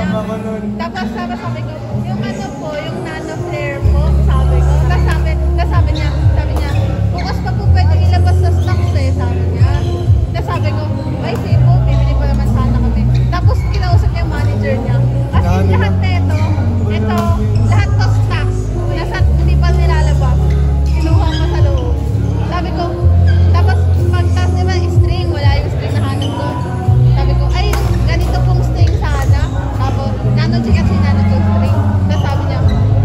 niya. Tapos sabi ko, yung ano po, yung nano flare po, sabi ko. Tapos sabi niya, bukas pa po pwede ilabas sa stocks eh, sabi niya. Tapos sabi ko, ay sige po, bibili pa naman sana kami. Tapos kinausap niya yung manager niya. As in lahat na ito, lahat to stocks. Nasa hindi pa nilalabas. Kinuha ko sa loob. Sabi ko, tapos pagtas diba string, wala yung string na hanap ko. Sabi ko, ay ganito pong string sana. Tapos nano G kasi nano to string. Tapos sabi niya,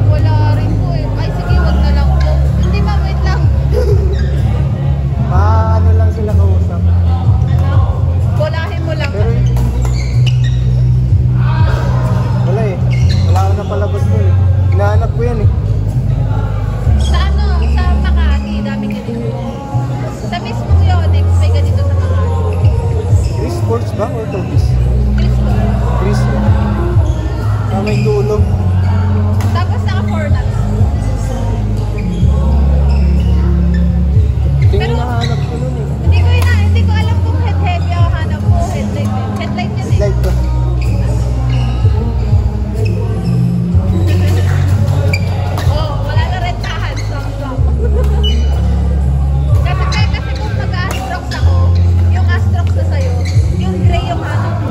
wala rin po eh. Ay sige, wag na lang po. Hindi ma, wait lang. Ano lang sila kausap. Ano? Bolahin mo lang. Pero wala eh. Wala ko na palabas mo eh. Hinahanap ko yan eh. Sa ano? Sa Makati, daming ganito. Sa mismong Yonex, may ganito sa Makati. Chris Sports ba? Or Tobis? Cristo. Chris. May tulog. Tapos naka 4 nuts. Tingin Pero- na hanap ko nun eh. Hindi ko alam kung head-heavy ako hanap ko. Headlight yan eh. Light ba? Oh, wala na rentahan. Stop. kasi kung mag-Astrox ako, yung Astrox na sa'yo, yung gray yung hanap ko.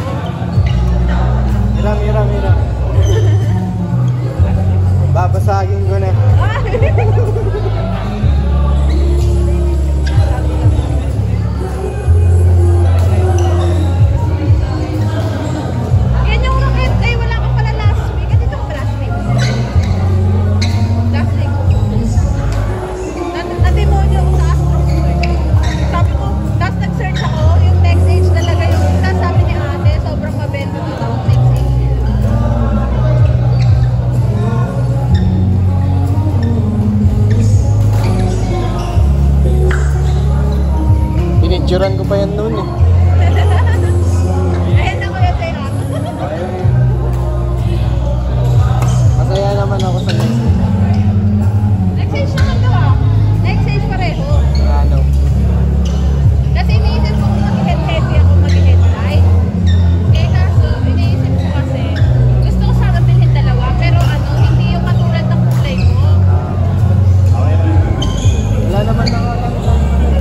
Hiram. Babasagin ko na. Yan yung rocket. Ay, wala ka pala last week. At itong plastic. Plastic. Nademonyo ako sa Astrox ko eh. Sabi ko, tapos nag-search ako, yung next age talaga yung, tapos sabi ni ate, sobrang mabenta na yung next age. Pinicturan ko pa yan noon eh. Ayan na kuya Jay. Masaya naman ako sa next. Next age naman to ah. Next age pareho. Ano? Kasi iniisip ko kung mag-head-heavy ako, mag-headlight. Eh kaso, iniisip ko kasi, gusto ko sana bilhin dalawa, pero ano, hindi yung katulad ng kulay ko. Wala naman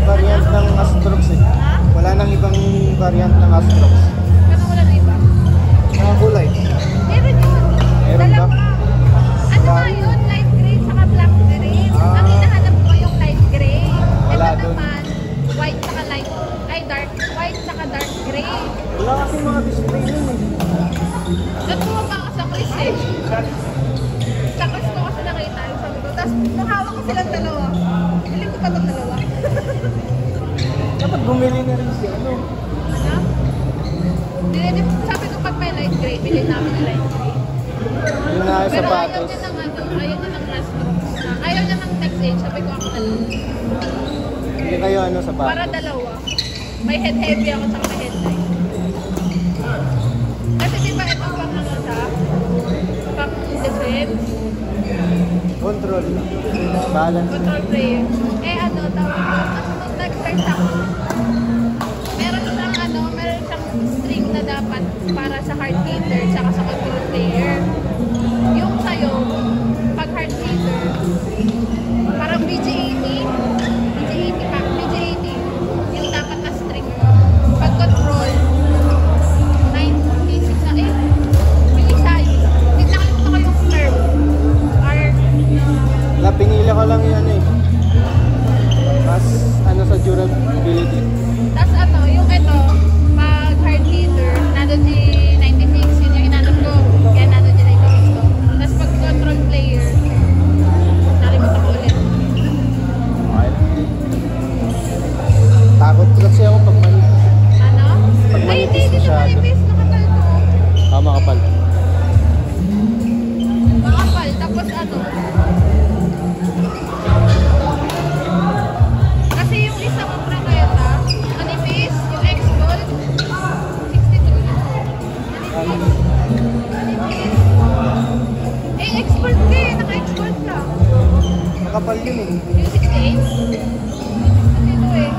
variant ng Astrox eh. Ha? Wala nang ibang variant ng Astrox. Ano wala na iba? Mga kulay. Meron yun. Meron ba? Dalawa. Ano nga yun? Light gray saka black gray. Ang hinahanap ko yung light gray. Wala Ito dun. naman, white saka light, ay dark, white saka dark gray. Wala kasi mga display nun eh. Natuwa pa ako sa Chris eh. Sa Chris ko kasi nakita yung sabi ko. Tapos nung hawak ko silang dalawa. Piling ko pa itong dalawa. Dapat bumili na rin siya. Ano? Ano? Sabi ko pag may light gray, bilhin namin yung light gray. Yung nga Pero ayaw sapatos. niya ng ano, ayaw niya ng Astrox. Ayaw niya ng next age. Sabi ko ako na lang. Hindi kayo ano sapatos. Para dalawa. May head-heavy ako sa may headlight. Kasi di ba ito pang ano siya? Pang defense? Control. Balance. Control player. Eh ano, nung nag-search ako, meron siyang string na dapat para sa hard hitter tsaka sa control player. Yung sa'yo, pag hard hitter, parang BG80 pack, BG80, yung dapat na string. Pag control, 96 na, may isa yun. Hindi nakalimutan ko yung term. Wala, pinili ko lang yan eh. Mas ano sa durability. Tapos ano, yung ito, pag hard hitter, Nano G96, yun yung inanap ko. Kaya Nano G96 ko. Tapos pag control player, nalimutan ko ulit. Okay. Takot kasi ako pag manipis. Ano? Pag Ay, hindi manipis siya masyado. manipis. Makapal to. Makapal. Makapal. Tapos ano? Kasi yung isa kong prangayata, manipis, yung X-Gold, 62. Manipis. Manipis. Eh, X-Gold ka eh. Naka-X-Gold ka. Makapal yun eh. Yung 68? Ito eh.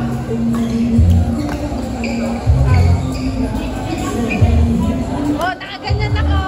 Oh, nakaganyan ako.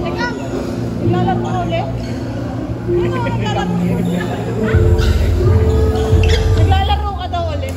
Teka, naglalaro ka ulit? Ano, naglalaro? Naglalaro ka daw ulit?